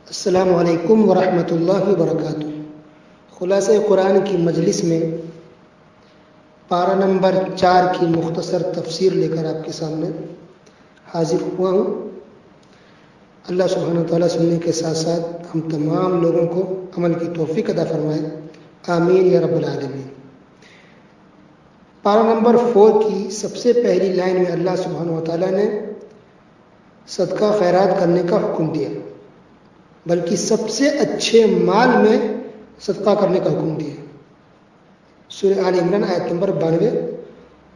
السلام علیکم ورحمۃ اللہ وبرکاتہ۔ خلاصہ قرآن کی مجلس میں پارہ نمبر 4 کی مختصر تفسیر لے کر آپ کے سامنے حاضر ہوا ہوں۔ اللہ سبحانہ وتعالیٰ سننے کے ساتھ ساتھ ہم تمام لوگوں کو عمل کی توفیق عطا فرمائے، آمین یا رب العالمین۔ پارہ نمبر 4 کی سب سے پہلی لائن میں اللہ سبحانہ وتعالیٰ نے صدقہ خیرات کرنے کا حکم دیا، بلکہ سب سے اچھے مال میں صدقہ کرنے کا حکم دیا۔ سورہ آل عمران آیت نمبر 92،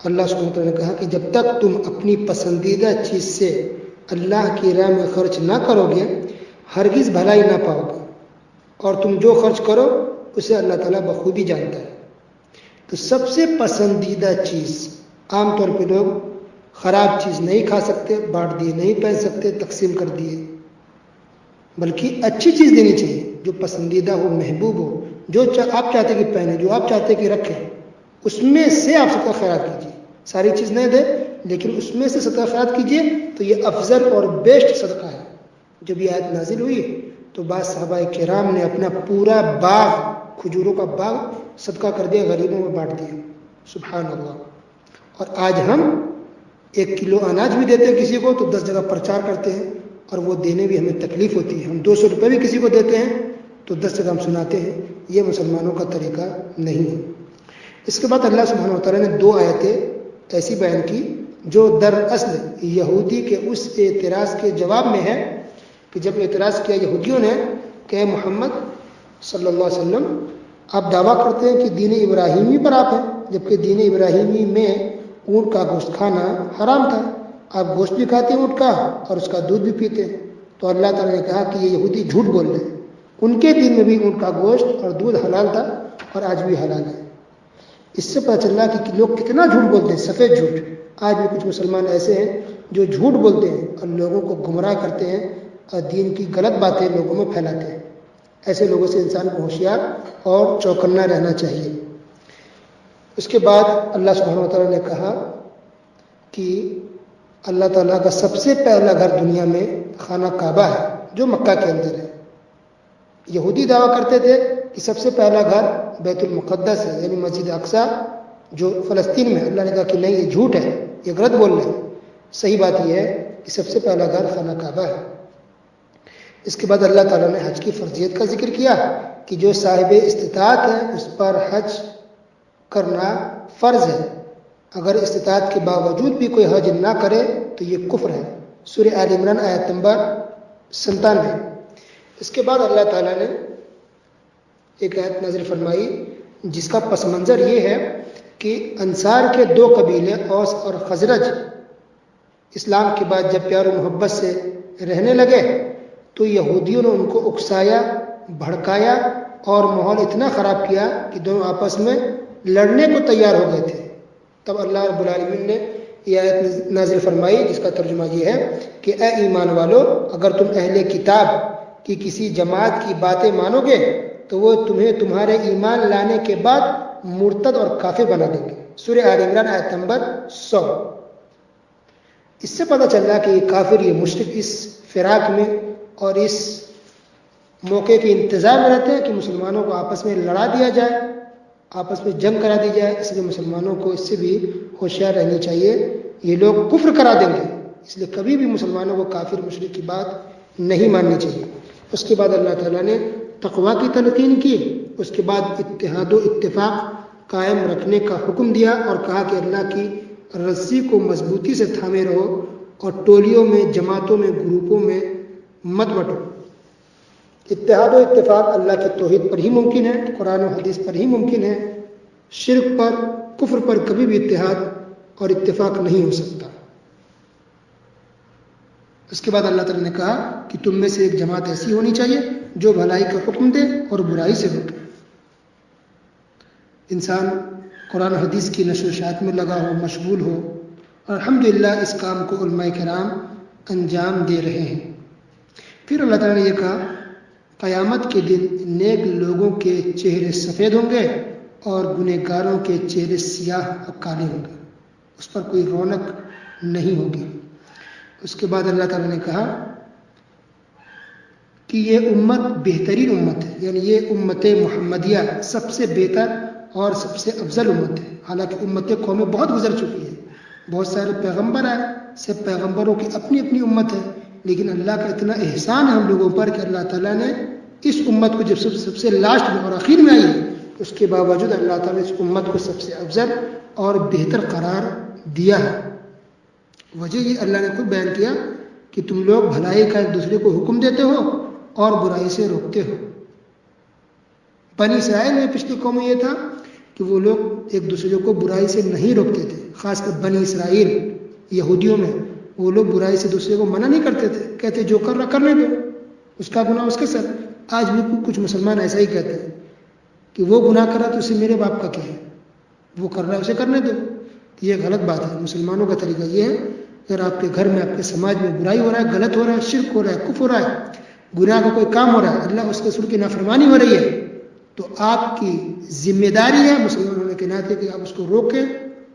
اللہ سبحانہ وتعالیٰ نے کہا کہ جب تک تم اپنی پسندیدہ چیز سے اللہ کی راہ میں خرچ نہ کرو گے ہرگز بھلائی نہ پاؤ گے، اور تم جو خرچ کرو اسے اللہ تعالیٰ بخوبی جانتا ہے۔ تو سب سے پسندیدہ چیز، عام طور پہ لوگ خراب چیز نہیں کھا سکتے، بانٹ دیے، نہیں پہن سکتے، تقسیم کر دیے، بلکہ اچھی چیز دینی چاہیے جو پسندیدہ ہو، محبوب ہو، جو آپ چاہتے کہ پہنے، جو آپ چاہتے کہ رکھیں، اس میں سے آپ صدقہ خیرات کیجیے۔ ساری چیز نہیں دے لیکن اس میں سے صدقہ خیرات کیجیے تو یہ افضل اور بیسٹ صدقہ ہے۔ جب یہ آیت نازل ہوئی تو بعض صحابہ کرام نے اپنا پورا باغ، کھجوروں کا باغ صدقہ کر دیا، غریبوں میں بانٹ دیا۔ سبحان اللہ۔ اور آج ہم 1 کلو اناج بھی دیتے ہیں کسی کو تو 10 جگہ پرچار کرتے ہیں، اور وہ دینے بھی ہمیں تکلیف ہوتی ہے۔ ہم 200 روپے بھی کسی کو دیتے ہیں تو 10 جگہ ہم سناتے ہیں۔ یہ مسلمانوں کا طریقہ نہیں ہے۔ اس کے بعد اللہ سبحانہ وتعالیٰ نے 2 آیتیں ایسی بیان کی جو دراصل یہودی کے اس اعتراض کے جواب میں ہے کہ جب اعتراض کیا یہودیوں نے کہ اے محمد صلی اللہ علیہ وسلم، آپ دعویٰ کرتے ہیں کہ دین ابراہیمی پر آپ ہیں، جبکہ دین ابراہیمی میں اونٹ کا گوشت کھانا حرام تھا، آپ گوشت بھی کھاتے ہیں اونٹ کا اور اس کا دودھ بھی پیتے ہیں۔ تو اللہ تعالیٰ نے کہا کہ یہ یہودی جھوٹ بول رہے ہیں، ان کے دین میں بھی اونٹ کا گوشت اور دودھ حلال تھا اور آج بھی حلال ہے۔ اس سے پتہ چل رہا کہ لوگ کتنا جھوٹ بولتے ہیں، سفید جھوٹ۔ آج بھی کچھ مسلمان ایسے ہیں جو جھوٹ بولتے ہیں اور لوگوں کو گمراہ کرتے ہیں اور دین کی غلط باتیں لوگوں میں پھیلاتے ہیں۔ ایسے لوگوں سے انسان کو ہوشیار اور چوکنا رہنا چاہیے۔ اس کے بعد اللہ سبحانہ وتعالیٰ نے کہا کہ اللہ تعالیٰ کا سب سے پہلا گھر دنیا میں خانہ کعبہ ہے جو مکہ کے اندر ہے۔ یہودی دعویٰ کرتے تھے کہ سب سے پہلا گھر بیت المقدس ہے، یعنی مسجد اقصیٰ جو فلسطین میں۔ اللہ نے کہا کہ نہیں، یہ جھوٹ ہے، یہ غلط بول رہے ہیں۔ صحیح بات یہ ہے کہ سب سے پہلا گھر خانہ کعبہ ہے۔ اس کے بعد اللہ تعالیٰ نے حج کی فرضیت کا ذکر کیا کہ جو صاحب استطاعت ہے اس پر حج کرنا فرض ہے، اگر استطاعت کے باوجود بھی کوئی حج نہ کرے تو یہ کفر ہے۔ سورہ آل عمران آیت نمبر 97۔ اس کے بعد اللہ تعالیٰ نے ایک آیت نازل فرمائی جس کا پس منظر یہ ہے کہ انصار کے 2 قبیلے اوس اور خزرج اسلام کے بعد جب پیار و محبت سے رہنے لگے تو یہودیوں نے ان کو اکسایا، بھڑکایا اور ماحول اتنا خراب کیا کہ دونوں آپس میں لڑنے کو تیار ہو گئے تھے۔ تب اللہ رب العالمین نے یہ آیت نازل فرمائی جس کا ترجمہ یہ ہے کہ اے ایمان والو، اگر تم اہل کتاب کی کسی جماعت کی باتیں مانو گے تو وہ تمہیں تمہارے ایمان لانے کے بعد مرتد اور کافر بنا دیں گے۔ سورہ آل عمران آیت نمبر 100۔ اس سے پتہ چل رہا کہ یہ کافر، یہ مشرک اس فراق میں اور اس موقع کے انتظار میں رہتے ہیں کہ مسلمانوں کو آپس میں لڑا دیا جائے، آپس میں جنگ کرا دی جائے۔ اس لیے مسلمانوں کو اس سے بھی ہوشیار رہنی چاہیے۔ یہ لوگ کفر کرا دیں گے، اس لیے کبھی بھی مسلمانوں کو کافر مشرک کی بات نہیں ماننی چاہیے۔ اس کے بعد اللہ تعالیٰ نے تقویٰ کی تلقین کی، اس کے بعد اتحاد و اتفاق قائم رکھنے کا حکم دیا اور کہا کہ اللہ کی رسی کو مضبوطی سے تھامے رہو اور ٹولیوں میں، جماعتوں میں، گروپوں میں مت بٹو۔ اتحاد و اتفاق اللہ کی توحید پر ہی ممکن ہے، قرآن و حدیث پر ہی ممکن ہے۔ شرک پر، کفر پر کبھی بھی اتحاد اور اتفاق نہیں ہو سکتا۔ اس کے بعد اللہ تعالیٰ نے کہا کہ تم میں سے ایک جماعت ایسی ہونی چاہیے جو بھلائی کا حکم دے اور برائی سے روکے۔ انسان قرآن و حدیث کی نشر و اشاعت میں لگا ہو، مشغول ہو، اور الحمدللہ اس کام کو علماء کرام انجام دے رہے ہیں۔ پھر اللہ تعالیٰ نے یہ کہا قیامت کے دن نیک لوگوں کے چہرے سفید ہوں گے اور گنہگاروں کے چہرے سیاہ اور کالے ہوں گے، اس پر کوئی رونق نہیں ہوگی۔ اس کے بعد اللہ تعالیٰ نے کہا کہ یہ امت بہترین امت ہے، یعنی یہ امت محمدیہ سب سے بہتر اور سب سے افضل امت ہے۔ حالانکہ امت قومیں بہت گزر چکی ہے، بہت سارے پیغمبر آئے، سب پیغمبروں کی اپنی اپنی امت ہے، لیکن اللہ کا اتنا احسان ہے ہم لوگوں پر کہ اللہ تعالیٰ نے اس امت کو جب سب سے لاسٹ میں اور آخر میں آئی ہے، اس کے باوجود اللہ تعالیٰ نے اس امت کو سب سے افضل اور بہتر قرار دیا ہے۔ وجہ یہ اللہ نے خود بیان کیا کہ تم لوگ بھلائی کا ایک دوسرے کو حکم دیتے ہو اور برائی سے روکتے ہو۔ بنی اسرائیل میں پچھلی قوم میں یہ تھا کہ وہ لوگ ایک دوسرے کو برائی سے نہیں روکتے تھے، خاص کر بنی اسرائیل یہودیوں میں وہ لوگ برائی سے دوسرے کو منع نہیں کرتے تھے، کہتے جو کر رہا کرنے دو، اس کا گناہ اس کے سر۔ آج بھی کچھ مسلمان ایسا ہی کہتے ہیں کہ وہ گناہ کر رہا تو اسے میرے باپ کا کیا ہے، وہ کر رہا ہے اسے کرنے دو۔ یہ غلط بات ہے۔ مسلمانوں کا طریقہ یہ ہے، اگر آپ کے گھر میں آپ کے سماج میں برائی ہو رہا ہے، غلط ہو رہا ہے، شرک ہو رہا ہے، کفر ہو رہا ہے، گناہ کا کوئی کام ہو رہا ہے، اللہ اس کے رسول کی نافرمانی ہو رہی ہے، تو آپ کی ذمہ داری ہے مسلمان ہونے کے ناطے کہ آپ اس کو روکیں،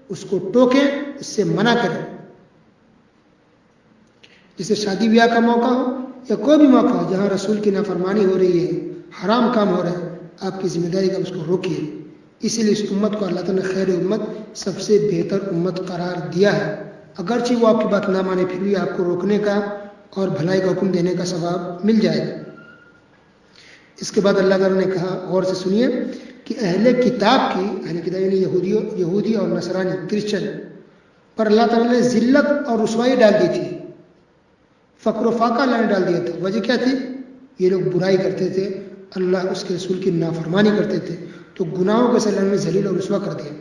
اس کو ٹوکیں، اس سے منع کریں۔ جسے شادی بیاہ کا موقع ہو یا کوئی بھی موقع ہو جہاں رسول کی نافرمانی ہو رہی ہے، حرام کام ہو رہا ہے، آپ کی ذمہ داری کا اس کو روکیے۔ اسی لیے اس امت کو اللہ تعالیٰ نے خیر امت، سب سے بہتر امت قرار دیا ہے۔ اگرچہ وہ آپ کی بات نہ مانے، پھر بھی آپ کو روکنے کا اور بھلائی کا حکم دینے کا ثواب مل جائے گا۔ اس کے بعد اللہ تعالیٰ نے کہا، غور سے سنیے، کہ اہل کتاب یعنی یہودی اور نصرانی کرسچن پر اللہ تعالیٰ نے ذلت اور رسوائی ڈال دی تھی، فقر و فاقہ اللہ نے ڈال دیا تھا۔ وجہ کیا تھی؟ یہ لوگ برائی کرتے تھے، اللہ اس کے رسول کی نافرمانی کرتے تھے، تو گناہوں کے ساتھ اللہ نے ذلیل اور رسوا کر دیا۔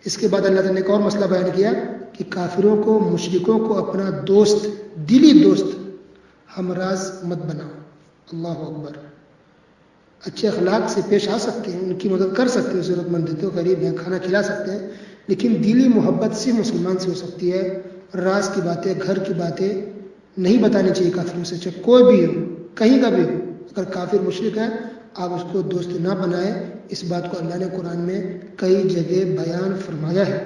اس کے بعد اللہ تعالیٰ نے ایک اور مسئلہ بیان کیا کہ کافروں کو، مشرکوں کو اپنا دوست، دلی دوست ہمراز مت بناؤ۔ اللہ اکبر۔ اچھے اخلاق سے پیش آ سکتے ہیں، ان کی مدد کر سکتے ہیں، ضرورت مند تو غریب ہیں، کھانا کھلا سکتے ہیں، لیکن دلی محبت صرف مسلمان سے ہو سکتی ہے۔ راز کی باتیں، گھر کی باتیں نہیں بتانی چاہیے کافروں سے، چاہے کوئی بھی ہو، کہیں کا بھی ہو۔ اگر کافر مشرک ہے آپ اس کو دوست نہ بنائیں، اس بات کو اللہ نے قرآن میں کئی جگہ بیان فرمایا ہے۔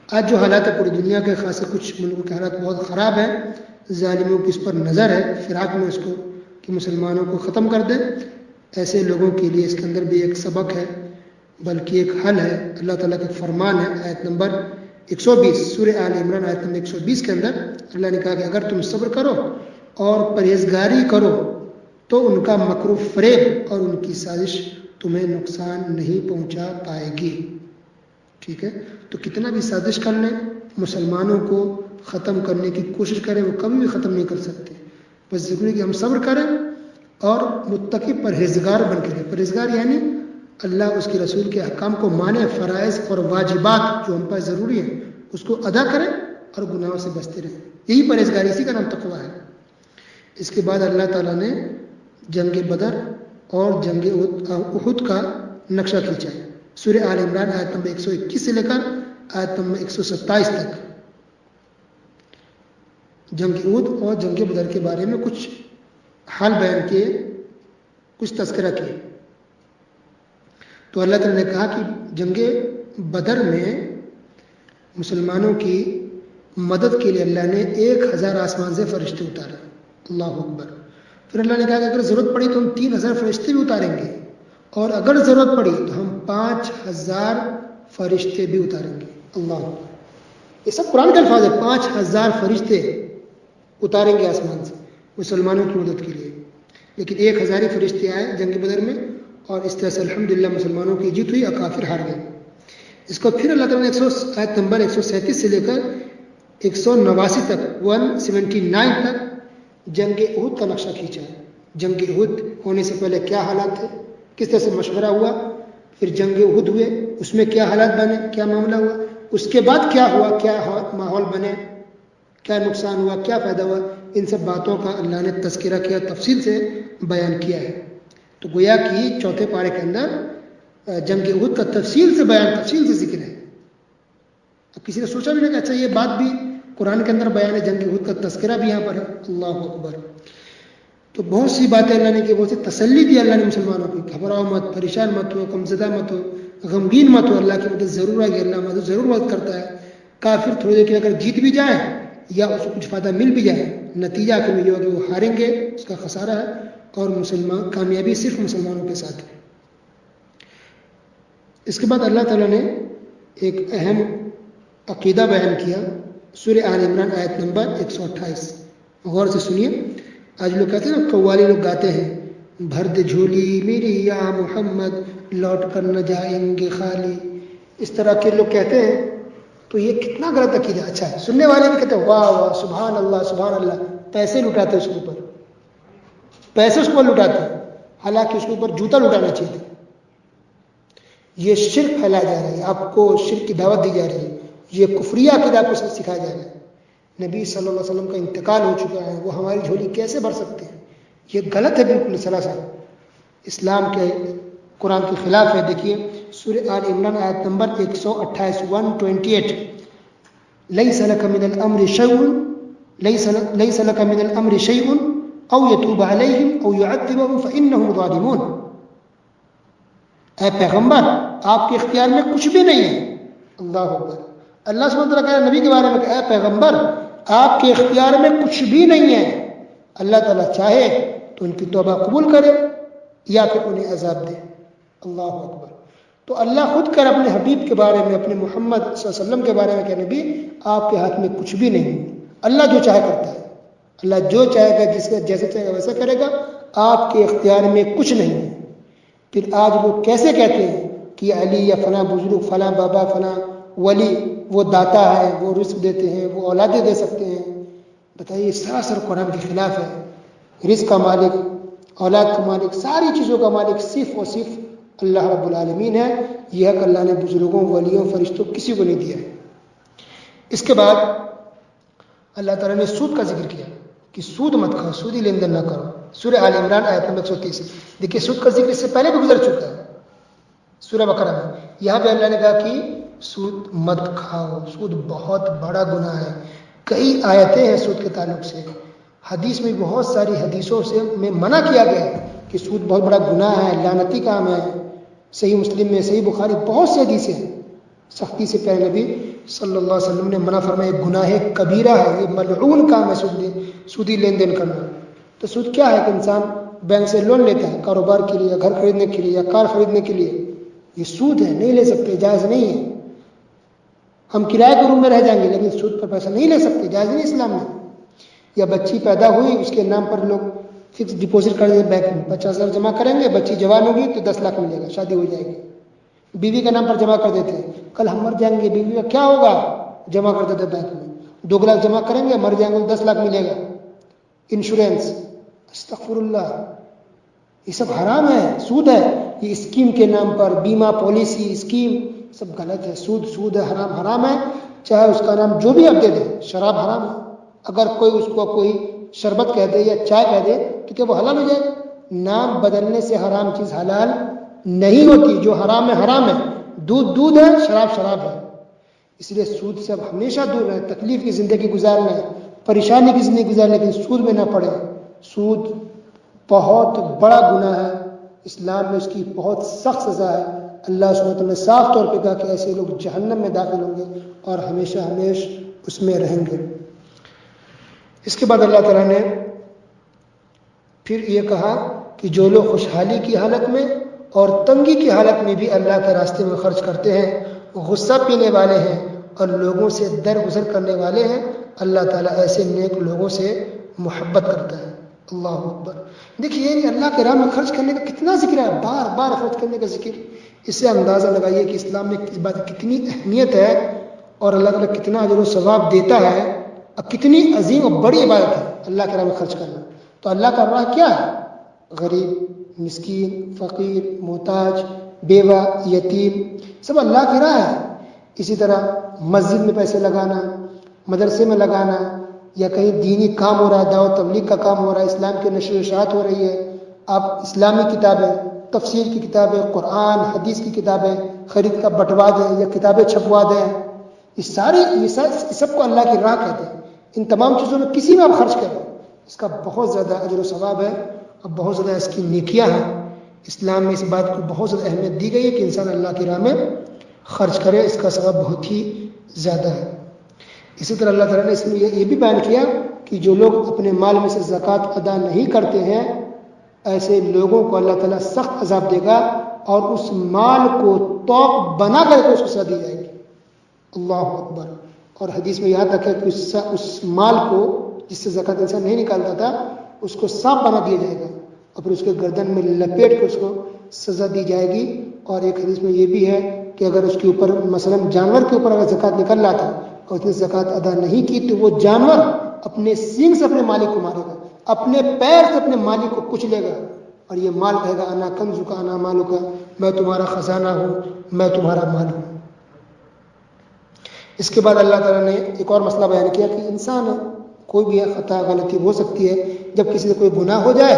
آج جو حالات ہے پوری دنیا کے، خاص کچھ ملکوں کے حالات بہت خراب ہیں، ظالموں کی اس پر نظر ہے، فراق میں اس کو کہ مسلمانوں کو ختم کر دیں۔ ایسے لوگوں کے لیے اس کے اندر بھی ایک سبق ہے، بلکہ ایک حل ہے۔ اللہ تعالیٰ کا ایک فرمان ہے، آیت نمبر 120 سورہ آل عمران آیت نمبر 120 کے اندر اللہ نے کہا کہ اگر تم صبر کرو اور پرہیزگاری کرو تو ان کا مکر و فریب اور ان کی سازش تمہیں نقصان نہیں پہنچا پائے گی۔ ٹھیک ہے، تو کتنا بھی سازش کر لیں، مسلمانوں کو ختم کرنے کی کوشش کریں، وہ کبھی بھی ختم نہیں کر سکتے۔ بس ضروری کہ ہم صبر کریں اور متقی پرہیزگار بن کے رہیں۔ پرہیزگار یعنی اللہ اس کے رسول کے احکام کو مانیں، فرائض اور واجبات جو ہم پر ضروری ہیں اس کو ادا کریں اور گناہوں سے بچتے رہیں۔ یہی پرہیزگاری، اسی کا نام تقویٰ ہے۔ اس کے بعد اللہ تعالیٰ نے جنگ بدر اور جنگ احد کا نقشہ کھینچا ہے۔ سورہ آل عمران آیت نمبر 121 سے لے کر آیت نمبر 127 تک جنگ احد اور جنگ بدر کے بارے میں کچھ حال بیان کیے، کچھ تذکرہ کیے۔ تو اللہ تعالیٰ نے کہا کہ جنگ بدر میں مسلمانوں کی مدد کے لیے اللہ نے 1000 آسمان سے فرشتے اتارے۔ اللہ اکبر۔ پھر اللہ نے کہا کہ اگر ضرورت پڑی تو ہم 3000 فرشتے بھی اتاریں گے، اور اگر ضرورت پڑی تو ہم 5000 فرشتے بھی اتاریں گے۔ اللہ اکبر۔ یہ سب قرآن کے الفاظ ہے، 5000 فرشتے اتاریں گے آسمان سے مسلمانوں کی مدد کے لیے۔ لیکن 1000 ہی فرشتے آئے جنگ بدر میں، اور اس طرح سے الحمدللہ مسلمانوں کی جیت ہوئی اور کافر ہار گئے۔ اس کو پھر اللہ تعالیٰ نے آیت نمبر 137 سے لے کر 189 تک 179 تک جنگ احد کا نقشہ کھینچا ہے۔ جنگ احد ہونے سے پہلے کیا حالات تھے، کس طرح سے مشورہ ہوا، پھر جنگ احد ہوئے اس میں کیا حالات بنے، کیا معاملہ ہوا، اس کے بعد کیا ہوا، کیا ماحول بنے، کیا نقصان ہوا، کیا فائدہ ہوا، ان سب باتوں کا اللہ نے تذکرہ کیا، تفصیل سے بیان کیا ہے۔ تو گویا کہ چوتھے پارے کے اندر جنگ احد کا تفصیل سے بیان، تفصیل سے ذکر ہے۔ اب کسی نے سوچا بھی نہیں کہ اچھا یہ بات بھی قرآن کے اندر بیان ہے، جنگ احد کا تذکرہ بھی یہاں پر ہے۔ اللہ اکبر۔ تو بہت سی باتیں اللہ نے کی، بہت سی تسلی دی اللہ نے مسلمانوں کو، گھبراؤ مت، پریشان مت ہو، غمزدہ مت ہو، غمگین مت ہو، اللہ کی مدد ضرور آئے گی، اللہ مدد ضرور مدد کرتا ہے۔ کافر تھوڑی دیر کے اگر جیت بھی جائے یا اس کو کچھ فائدہ مل بھی جائے، نتیجہ آخر میں یہ ہوگا کہ وہ ہاریں گے، اس کا خسارہ ہے، اور کامیابی صرف مسلمانوں کے ساتھ ہے۔ اس کے بعد اللہ تعالیٰ نے ایک اہم عقیدہ بیان کیا، سورہ آل عمران آیت نمبر 128، غور سے سنیے۔ آج لوگ کہتے ہیں نا، قوالی لوگ گاتے ہیں، بھر دے جھولی میری یا محمد، لوٹ کر نہ جائیں گے خالی، اس طرح کے لوگ کہتے ہیں، تو یہ کتنا غلط عقیدہ۔ اچھا ہے، سننے والے بھی کہتے ہیں واہ واہ سبحان اللہ سبحان اللہ، پیسے لٹاتے اس کے اوپر، پیسے اس کو لٹاتے ہیں، حالانکہ اس کے اوپر جوتا لٹانا چاہیے تھا۔ یہ شرک پھیلایا جا رہا ہے، آپ کو شرک کی دعوت دی جا رہی ہے، یہ کفریہ عقیدہ آپ کو سکھایا جا رہا ہے۔ نبی صلی اللہ علیہ وسلم کا انتقال ہو چکا ہے، وہ ہماری جھولی کیسے بھر سکتے ہیں؟ یہ غلط ہے بالکل سراسر، اسلام کے قرآن کے خلاف ہے۔ دیکھیے سورہ آل عمران آیت نمبر 128 128، لیس لک من الامر شیء، لیس لک من الامر شیء او یتوب علیہم او یعذبہم فانہم ظالمون۔ اے پیغمبر، آپ کے اختیار میں کچھ بھی نہیں ہے۔ اللہ اکبر، اللہ سبحانہ وتعالیٰ کہہ رہا ہے نبی کے بارے میں کہ اے پیغمبر، آپ کے اختیار میں کچھ بھی نہیں ہے، اللہ تعالیٰ چاہے تو ان کی توبہ قبول کرے یا پھر انہیں عذاب دے۔ اللہ اکبر۔ تو اللہ خود کر اپنے حبیب کے بارے میں، اپنے محمد صلی اللہ علیہ وسلم کے بارے میں کہ نبی، آپ کے ہاتھ میں کچھ بھی نہیں، اللہ جو چاہے کرتا ہے، اللہ جو چاہے گا، جس کا جیسے چاہے گا ویسا کرے گا، آپ کے اختیار میں کچھ نہیں ہے۔ پھر آج وہ کیسے کہتے ہیں کہ علی یا فلاں بزرگ، فلاں بابا، فلاں ولی وہ داتا ہے، وہ رزق دیتے ہیں، وہ اولادیں دے سکتے ہیں؟ بتائیے، سراسر قرآن کے خلاف ہے۔ رزق کا مالک، اولاد کا مالک، ساری چیزوں کا مالک صرف اور صرف اللہ رب العالمین ہے۔ یہ حق اللہ نے بزرگوں، ولیوں، فرشتوں کسی کو نہیں دیا ہے۔ اس کے بعد اللہ تعالیٰ نے سود کا ذکر کیا کہ سود مت کھاؤ، سودی لین دین نہ کرو، سورہ آل عمران آیت نمبر 130۔ دیکھیے سود کا ذکر اس سے پہلے بھی گزر چکا ہے سورہ بقرہ میں، یہاں پہ اللہ نے کہا کہ سود مت کھاؤ، سود بہت بڑا گناہ ہے۔ کئی آیتیں ہیں سود کے تعلق سے، حدیث میں بہت ساری حدیثوں سے میں منع کیا گیا ہے کہ سود بہت بڑا گناہ ہے، لعنتی کام ہے۔ صحیح مسلم میں، صحیح بخاری، بہت سی حدیثیں ہیں، سختی سے پیارے نبی صلی اللہ علیہ وسلم نے منع فرمایا، گناہ کبیرہ ہے، یہ ملعون کام ہے سودی لین دین کرنا۔ تو سود کیا ہے کہ انسان بینک سے لون لیتا ہے کاروبار کے لیے، یا گھر خریدنے کے لیے، یا کار خریدنے کے لیے، یہ سود ہے، نہیں لے سکتے، جائز نہیں ہے۔ ہم کرائے کے روم میں رہ جائیں گے لیکن سود پر پیسہ نہیں لے سکتے، جائز نہیں اسلام میں۔ یا بچی پیدا ہوئی، اس کے نام پر لوگ فکس ڈپوزٹ کر دیں بینک میں، 50,000 جمع کریں گے، بچی جوان ہوگی تو 10 لاکھ ملے گا، شادی ہو جائے گی۔ بیوی کے نام پر جمع کر دیتے ہیں، کل ہم مر جائیں گے، بیوی کا کیا ہوگا، جمع کر دیتے بینک میں، 2 لاکھ جمع کریں گے، مر جائیں گے تو 10 لاکھ ملے گا، انشورنس۔ استغفر اللہ، یہ سب حرام ہے، سود ہے۔ یہ اسکیم کے نام پر بیمہ پالیسی اسکیم سب غلط ہے، سود ہے، حرام ہے، چاہے اس کا نام جو بھی آپ دے دیں۔ شراب حرام ہے، اگر کوئی اس کو کوئی شربت کہہ دے یا چائے کہہ دے تو کیا وہ حلال ہو جائے گا؟ نام بدلنے سے حرام چیز حلال نہیں ہوتی، جو حرام ہے حرام ہے، دودھ ہے، شراب ہے۔ اس لیے سود سے اب ہمیشہ دور رہیں، تکلیف کی زندگی گزارنا ہے، پریشانی کی زندگی گزارنا ہے، لیکن سود میں نہ پڑے۔ سود بہت بڑا گناہ ہے، اسلام میں اس کی بہت سخت سزا ہے۔ اللہ سبحانہ وتعالیٰ نے صاف طور پہ کہا کہ ایسے لوگ جہنم میں داخل ہوں گے اور ہمیشہ اس میں رہیں گے۔ اس کے بعد اللہ تعالیٰ نے پھر یہ کہا کہ جو لوگ خوشحالی کی حالت میں اور تنگی کی حالت میں بھی اللہ کے راستے میں خرچ کرتے ہیں، غصہ پینے والے ہیں اور لوگوں سے درگزر کرنے والے ہیں، اللہ تعالیٰ ایسے نیک لوگوں سے محبت کرتا ہے۔ اللہ اکبر۔ دیکھیے اللہ کے راہ میں خرچ کرنے کا کتنا ذکر ہے، بار بار خرچ کرنے کا ذکر۔ اس سے اندازہ لگائیے کہ اسلام میں اس بات کی کتنی اہمیت ہے اور اللہ تعالیٰ کتنا اجر و ثواب دیتا ہے، اور کتنی عظیم اور بڑی عبادت ہے اللہ کے راہ میں خرچ کرنا۔ تو اللہ کا راہ کیا ہے؟ غریب، مسکین، فقیر، محتاج، بیوہ، یتیم، سب اللہ کی راہ ہے۔ اسی طرح مسجد میں پیسے لگانا، مدرسے میں لگانا، یا کہیں دینی کام ہو رہا ہے، دعوت تبلیغ کا کام ہو رہا ہے، اسلام کی نشر و اشاعت ہو رہی ہے، آپ اسلامی کتابیں، تفسیر کی کتابیں، قرآن حدیث کی کتابیں خرید کر بٹوا دیں یا کتابیں چھپوا دیں، یہ سب کو اللہ کی راہ کہتے ہیں۔ ان تمام چیزوں میں کسی میں آپ خرچ کریں، اس کا بہت زیادہ اجر و ثواب ہے اور بہت زیادہ اس کی نیکیاں ہیں۔ اسلام میں اس بات کو بہت زیادہ اہمیت دی گئی ہے کہ انسان اللہ کی راہ میں خرچ کرے، اس کا ثواب بہت ہی زیادہ ہے۔ اسی طرح اللہ تعالیٰ نے اس میں یہ بھی بیان کیا کہ جو لوگ اپنے مال میں سے زکوٰۃ ادا نہیں کرتے ہیں ایسے لوگوں کو اللہ تعالیٰ سخت عذاب دے گا اور اس مال کو توق بنا کر کے اس کو سزا دی جائے گی. اللہ اکبر. اور حدیث میں یاد رکھے کہ اس مال کو جس سے زکوٰۃ انسان نہیں نکالتا تھا اس کو سانپ بنا دیا جائے گا اور پھر اس کے گردن میں لپیٹ کے اس کو سزا دی جائے گی. اور ایک حدیث میں یہ بھی ہے کہ اگر اس کے اوپر مثلا جانور کے اوپر اگر زکوٰۃ نکل رہا تھا اور اس نے زکوٰۃ ادا نہیں کی تو وہ جانور اپنے سینگ سے اپنے مالک کو مارے گا, اپنے پیر سے اپنے مالک کو کچلے گا اور یہ مال کہے گا انا کنزو کا انا مالو کا, میں تمہارا خزانہ ہوں, میں تمہارا مال ہوں. اس کے بعد اللہ تعالیٰ نے ایک اور مسئلہ بیان کیا کہ انسان کوئی بھی خطا غلطی ہو سکتی ہے, جب کسی سے کوئی گناہ ہو جائے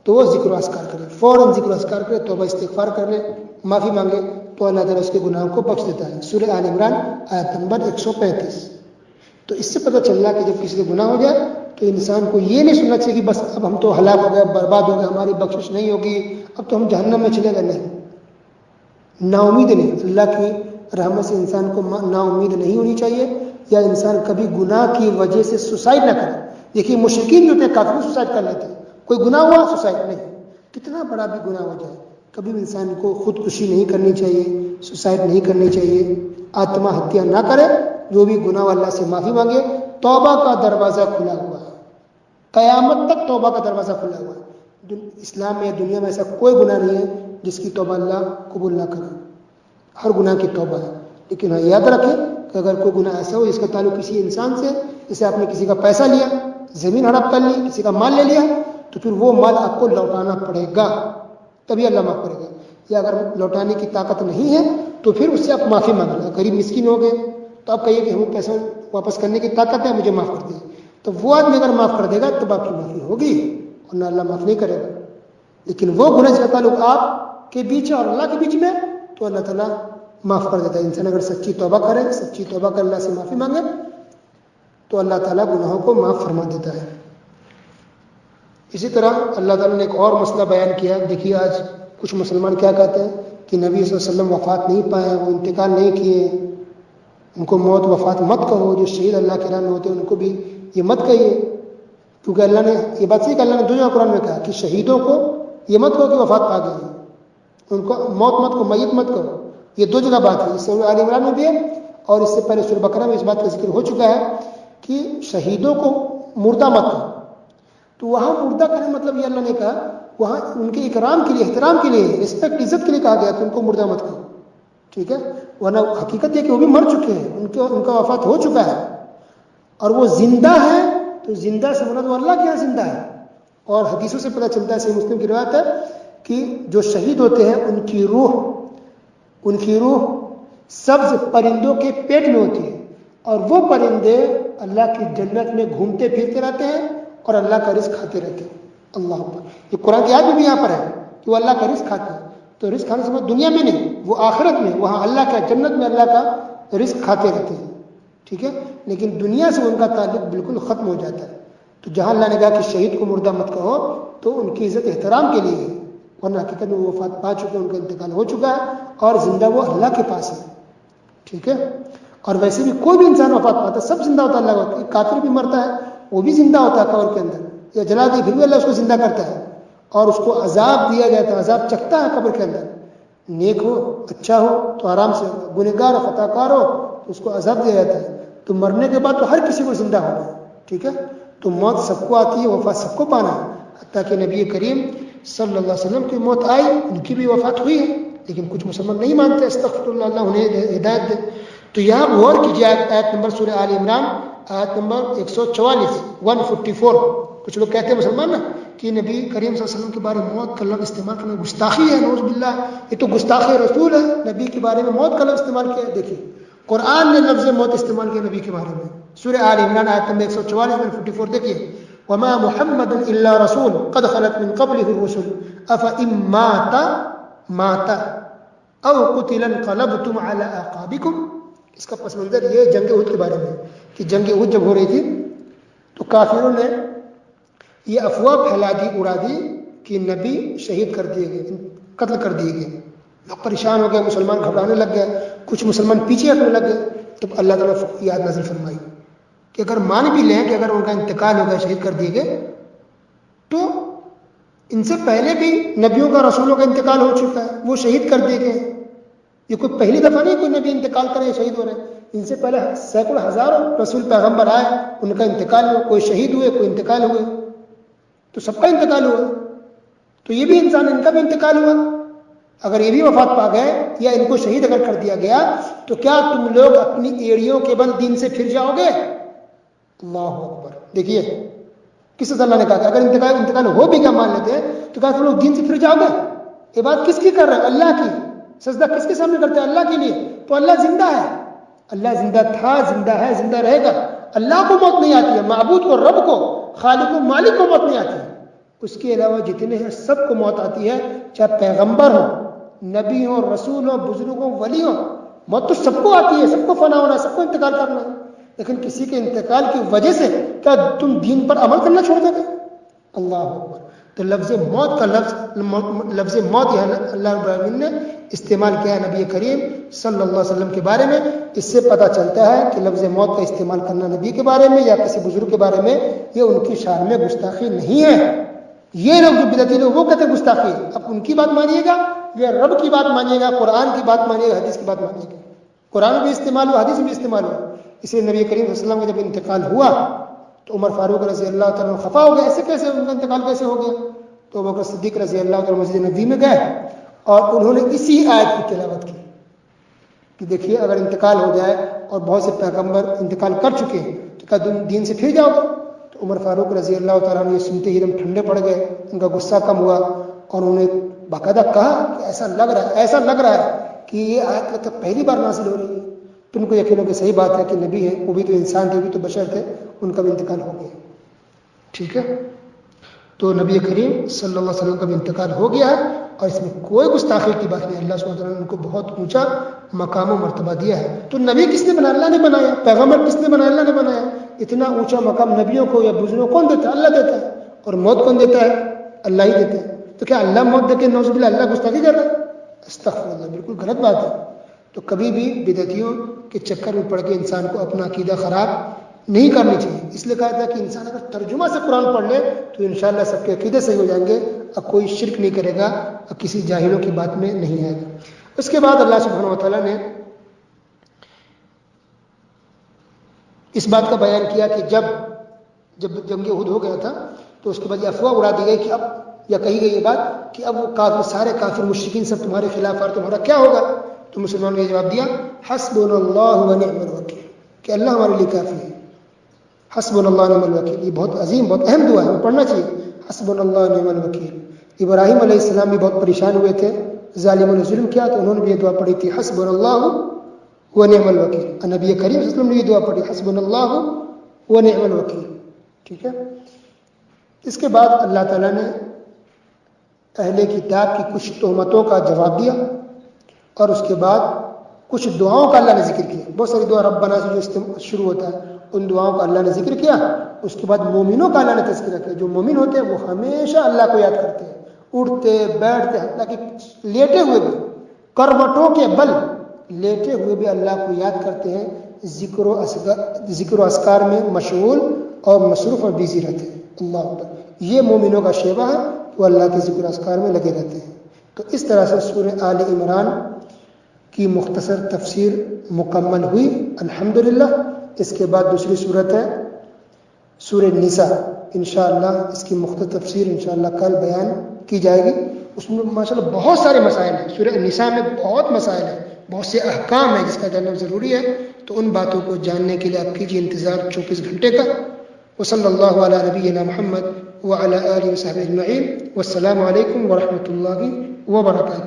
تو وہ ذکر و اذکار کرے, فوراً ذکر و اذکار کرے, توبہ استغفار کر لے, معافی مانگے تو اللہ تعالیٰ اس کے گناہوں کو بخش دیتا ہے. سورہ آل عمران آیت نمبر 135. تو اس سے پتہ چل رہا کہ جب کسی سے گناہ ہو جائے تو انسان کو یہ نہیں سننا چاہیے کہ بس اب ہم تو ہلاک ہو گئے, برباد ہو گئے, ہماری بخشش نہیں ہوگی, اب تو ہم جہنم میں چلے گئے. نہیں, نا امید نہیں. اللہ کی رحمت سے انسان کو نا امید نہیں ہونی چاہیے, یا انسان کبھی گناہ کی وجہ سے سوسائڈ نہ کرے. دیکھیے مشرکین جو ہوتے ہیں کافر سوسائڈ کر لیتے ہیں, کوئی گناہ ہوا سوسائڈ نہیں, کتنا بڑا بھی گناہ ہو جائے کبھی بھی انسان کو خودکشی نہیں کرنی چاہیے, سوسائڈ نہیں کرنی چاہیے, آتما ہتیا نہ کرے. جو بھی گناہ اللہ سے معافی مانگے, توبہ کا دروازہ کھلا ہوا ہے, قیامت تک توبہ کا دروازہ کھلا ہوا ہے. اسلام میں دنیا میں ایسا کوئی گناہ نہیں ہے جس کی توبہ اللہ قبول نہ کرے, ہر گناہ کی توبہ ہے. لیکن ہاں یاد رکھیں کہ اگر کوئی گناہ ایسا ہو جس کا تعلق کسی انسان سے, جیسے آپ نے کسی کا پیسہ لیا, زمین ہڑپ کر لی, کسی کا مال لے لیا, تو پھر وہ مال آپ کو لوٹانا پڑے گا, تبھی اللہ معاف کرے گا. یا اگر لوٹانے کی طاقت نہیں ہے تو پھر اس سے آپ معافی مانگ لیں. غریب مسکین ہو گئے تو آپ کہیے کہ ہمیں پیسہ واپس کرنے کی طاقت ہے, مجھے معاف کر دیں. تو وہ آدمی اگر معاف کر دے گا تب آپ کی معافی ہوگی, ورنہ اللہ معاف نہیں کرے گا. لیکن وہ گناہ کا تعلق آپ کے بیچ اور اللہ کے بیچ میں, تو اللہ تعالیٰ معاف کر دیتا ہے. انسان اگر سچی توبہ کرے, سچی توبہ کر اللہ سے معافی مانگے تو اللہ تعالیٰ گناہوں کو معاف فرما دیتا ہے. اسی طرح اللہ تعالیٰ نے ایک اور مسئلہ بیان کیا. دیکھیے آج کچھ مسلمان کیا کہتے ہیں کہ نبی صلی اللہ علیہ وسلم وفات نہیں پائے, وہ انتقال نہیں کیے, ان کو موت وفات مت کہو. جو شہید اللہ کے راہ میں ہوتے ہیں ان کو بھی یہ مت کہیے, کیونکہ اللہ نے یہ بات صحیح کہ اللہ نے دو جگہ قرآن میں کہا کہ شہیدوں کو یہ مت کہو کہ وفات پا گئی ہے, ان کو موت مت کہو, میت مت کہو. یہ دو جگہ بات ہے, سورہ آل عمران میں بھی ہے اور اس سے پہلے سورہ بقرہ میں اس بات کا ذکر ہو چکا ہے کہ شہیدوں کو مردہ مت کہو. تو وہاں مردہ کہنے مطلب یہ اللہ نے کہا وہاں ان کے اکرام کے لیے, احترام کے لیے, رسپیکٹ, عزت کے لیے کہا گیا کہ ان کو مردہ مت کہو. ٹھیک ہے, ورنہ حقیقت ہے کہ وہ بھی مر چکے ہیں, ان کا وفات ہو چکا ہے اور وہ زندہ ہے. تو زندہ سے مراد وہ اللہ کے یہاں زندہ ہے. اور حدیثوں سے پتہ چلتا ہے, صحیح مسلم کی روایت ہے کہ جو شہید ہوتے ہیں ان کی روح سبز پرندوں کے پیٹ میں ہوتی ہے, اور وہ پرندے اللہ کی جنت میں گھومتے پھرتے رہتے ہیں اور اللہ کا رزق کھاتے رہتے ہیں. اللہ اکبر. یہ قرآن کی آیت بھی یہاں پر ہے کہ وہ اللہ کا رزق کھاتے ہیں. تو رزق کھانے سے دنیا میں نہیں, وہ آخرت میں, وہاں اللہ کا جنت میں اللہ کا رزق کھاتے رہتے ہیں. ٹھیک ہے, لیکن دنیا سے ان کا تعلق بالکل ختم ہو جاتا ہے. تو جہاں اللہ نے کہا کہ شہید کو مردہ مت کہو تو ان کی عزت احترام کے لیے ہے, ورنہ حقیقت میں وہ وفات پا چکے ہیں, ان کا انتقال ہو چکا ہے اور زندہ وہ اللہ کے پاس ہے. ٹھیک ہے, اور ویسے بھی کوئی بھی انسان وفات پاتا ہے, سب زندہ ہوتا ہے اللہ کا. کافر بھی مرتا ہے, وہ بھی زندہ ہوتا ہے قبر کے اندر, یا جلا دی پھر بھی اللہ اس کو زندہ کرتا ہے اور اس کو عذاب دیا جاتا ہے, عذاب چکھتا ہے قبر کے اندر. نیک ہو, اچھا ہو تو آرام سے, گنہگار ہو, خطا کار ہو تو اس کو عذاب دیا جاتا ہے. تو مرنے کے بعد تو ہر کسی کو زندہ ہونا ہے. ٹھیک ہے, تو موت سب کو آتی ہے, وفات سب کو پانا ہے. حتیٰ کہ نبی کریم صلی اللہ علیہ وسلم کی موت آئی, ان کی بھی وفات ہوئی ہے, لیکن کچھ مسلمان نہیں مانتے. استغفر اللہ, اللہ انہیں ہدایت دے. تو یہاں غور کیجیے آیت نمبر سورہ آل عمران آیت نمبر 144 144. کچھ لوگ کہتے ہیں مسلمان نا کہ نبی کریم صلی اللہ علیہ وسلم کے بارے میں موت کا لفظ استعمال کرنا گستاخی ہے, نعوذ باللہ, یہ تو گستاخی رسول ہے. نبی کے بارے میں موت کا لفظ استعمال کیا ہے. دیکھیے قرآن نے لفظ موت استعمال کیا نبی کے بارے میں. سورہ آل عمران آیت نمبر 144 144 دیکھیے, وما محمد الا رسول قد خلت من قبله الرسل افان مات او قتل انقلبتم على اعقابكم. اس کا پس منظر یہ جنگ احد کے بارے میں کہ جنگ احد جب ہو رہی تھی تو کافروں نے یہ افواہ پھیلا دی, اڑا دی کہ نبی شہید کر دیے گئے, قتل کر دیے گئے. لوگ پریشان ہو گئے, مسلمان گھبرانے لگ گئے, کچھ مسلمان پیچھے ہٹنے لگ گئے. تو اللہ تعالیٰ یاد نازل فرمائی کہ اگر مان بھی لیں کہ اگر ان کا انتقال ہو گیا، شہید کر دیے گئے، تو ان سے پہلے بھی نبیوں کا رسولوں کا انتقال ہو چکا ہے، وہ شہید کر دیے گئے۔ یہ کوئی پہلی دفعہ نہیں کوئی نبی انتقال کرے شہید ہو رہے ہیں، ان سے پہلے سینکڑوں ہزاروں رسول پیغمبر آئے، ان کا انتقال ہوا، کوئی شہید ہوئے، کوئی انتقال ہوئے، تو سب کا انتقال ہوا۔ تو یہ بھی انسان، ان کا بھی انتقال ہوا۔ اگر یہ بھی وفات پا گئے یا ان کو شہید اگر کر دیا گیا تو کیا تم لوگ اپنی ایڑیوں کے بل دین سے پھر جاؤ گے؟ اللہ اکبر۔ دیکھیے کس طرح اللہ نے کہا کہ اگر انتقال ہو بھی کیا مان لیتے ہیں تو کہا تم لوگ دین سے پھر جاؤ گے؟ یہ بات کس کی کر رہے ہیں؟ اللہ کی۔ سجدہ کس کے سامنے کرتے ہیں؟ اللہ کے لیے۔ تو اللہ زندہ ہے، اللہ زندہ تھا، زندہ ہے، زندہ رہے گا۔ اللہ کو موت نہیں آتی ہے، معبود کو، رب کو، خالق و مالک کو موت نہیں آتی ہے۔ اس کے علاوہ جتنے ہیں سب کو موت آتی ہے، چاہے پیغمبر ہو، نبی ہو، رسول ہو، بزرگ ہو، ولی ہو، موت تو سب کو آتی ہے، سب کو فنا ہونا، سب کو انتقال کرنا ہے۔ لیکن کسی کے انتقال کی وجہ سے کیا تم دین پر عمل کرنا چھوڑ دو گے؟ اللہ اکبر۔ تو لفظ موت کا لفظ موت یہاں اللہ رب العالمین نے استعمال کیا ہے نبی کریم صلی اللہ علیہ وسلم کے بارے میں۔ اس سے پتہ چلتا ہے کہ لفظ موت کا استعمال کرنا نبی کے بارے میں یا کسی بزرگ کے بارے میں یہ ان کی شان میں گستاخی نہیں ہے۔ یہ لوگ جو بدعتی لوگ وہ کہتے ہیں گستاخی، اب ان کی بات مانیے گا یا رب کی بات مانیے گا، قرآن کی بات مانیے گا، حدیث کی بات مانیے گا۔ قرآن بھی استعمال ہوا، حدیث بھی استعمال ہوا۔ اس لیے نبی کریم صلی اللہ علیہ وسلم کا جب انتقال ہوا تو عمر فاروق رضی اللہ تعالیٰ خفا ہو گئے، ایسے کیسے ان کا انتقال کیسے ہو گیا؟ تو ابوبکر صدیق رضی اللہ تعالیٰ مسجد نبوی میں گئے اور انہوں نے اسی آیت کی تلاوت کی کہ دیکھیے اگر انتقال ہو جائے اور بہت سے پیغمبر انتقال کر چکے ہیں تو کیا تم دین سے پھر جاؤ گے؟ تو عمر فاروق رضی اللہ تعالیٰ نے یہ سنتے ہی دم ٹھنڈے پڑ گئے، ان کا غصہ کم ہوا اور انہوں نے باقاعدہ کہا کہ ایسا لگ رہا ہے کہ یہ آیت تو پہلی بار نازل ہو رہی ہے۔ تو ان کو یقین ہو کہ صحیح بات ہے کہ نبی ہیں، وہ بھی تو انسان تھے، وہ بھی تو بشر تھے، ان کا بھی انتقال ہو گیا۔ ٹھیک ہے، تو نبی کریم صلی اللہ علیہ وسلم کا بھی انتقال ہو گیا ہے اور اس میں کوئی گستاخی کی بات نہیں۔ اللہ سبحانہ وتعالیٰ نے ان کو بہت اونچا مقام و مرتبہ دیا ہے۔ تو نبی کس نے بنایا؟ اللہ نے بنایا۔ پیغمبر کس نے بنایا؟ اللہ نے بنایا۔ اتنا اونچا مقام نبیوں کو یا بزرگوں کو کون دیتا ہے؟ اللہ دیتا ہے۔ اور موت کون دیتا ہے؟ اللہ ہی دیتا ہے۔ تو کیا اللہ موت دے کے نعوذ باللہ اللہ گستاخی کر رہا ہے؟ استغفر اللہ، بالکل غلط بات ہے۔ تو کبھی بھی بدعتیوں کے چکر میں پڑ کے انسان کو اپنا عقیدہ خراب نہیں کرنی چاہیے۔ اس لیے کہا تھا کہ انسان اگر ترجمہ سے قرآن پڑھ لے تو انشاءاللہ سب کے عقیدے صحیح ہو جائیں گے، اب کوئی شرک نہیں کرے گا، اب کسی جاہلوں کی بات میں نہیں آئے گا۔ اس کے بعد اللہ سبحانہ وتعالیٰ نے اس بات کا بیان کیا کہ جب جنگ احد ہو گیا تھا تو اس کے بعد یہ افواہ اڑا دی گئی کہ اب، یا کہی گئی یہ بات کہ اب وہ کافر، سارے کافر مشرکین سب تمہارے خلاف اور تمہارا کیا ہوگا؟ تو مسلمانوں نے یہ جواب دیا حسبنا اللہ ونعم الوکیل، کہ اللہ ہمارے لیے کافی ہے۔ حسبنا اللہ ونعم الوکیل، یہ بہت عظیم، بہت اہم دعا ہے، پڑھنا چاہیے۔ حسبنا اللہ ونعم الوکیل۔ ابراہیم علیہ السلام بھی بہت پریشان ہوئے تھے، ظالموں نے ظلم کیا تو انہوں نے بھی یہ دعا پڑھی تھی حسبنا اللہ ونعم الوکیل۔ نبی کریم صلی اللہ علیہ وسلم نے یہ دعا پڑھی حسبنا اللہ ونعم الوکیل۔ ٹھیک ہے، اس کے بعد اللہ تعالیٰ نے اہل کتاب کی کچھ تہمتوں کا جواب دیا اور اس کے بعد کچھ دعاؤں کا اللہ نے ذکر کیا۔ بہت ساری دعا ربنا سے جو شروع ہوتا ہے ان دعاؤں کا اللہ نے ذکر کیا۔ اس کے بعد مومنوں کا اللہ نے تذکرہ کیا۔ جو مومن ہوتے ہیں وہ ہمیشہ اللہ کو یاد کرتے ہیں، اٹھتے بیٹھتے، حتیٰ کہ لیٹے ہوئے بھی، کروٹوں کے بل لیٹے ہوئے بھی اللہ کو یاد کرتے ہیں، ذکر و اذکار میں مشغول اور مصروف اور بیزی رہتے ہیں۔ اللہ اکبر، یہ مومنوں کا شیوہ ہے، وہ اللہ کے ذکر و اذکار میں لگے رہتے ہیں۔ تو اس طرح سے سورہ آل عمران کی مختصر تفسیر مکمل ہوئی الحمدللہ۔ اس کے بعد دوسری صورت ہے سورہ نساء، انشاءاللہ اس کی مختصر تفسیر انشاءاللہ کل بیان کی جائے گی۔ اس میں ماشاءاللہ بہت سارے مسائل ہیں، سورہ نساء میں بہت مسائل ہیں، بہت سے احکام ہیں جس کا جاننا ضروری ہے۔ تو ان باتوں کو جاننے کے لیے آپ کیجیے انتظار 24 گھنٹے کا۔ وصلی اللہ علی نبینا محمد وعلی آلہ وصحبہ اجمعین، والسلام علیکم ورحمۃ اللہ وبرکاتہ۔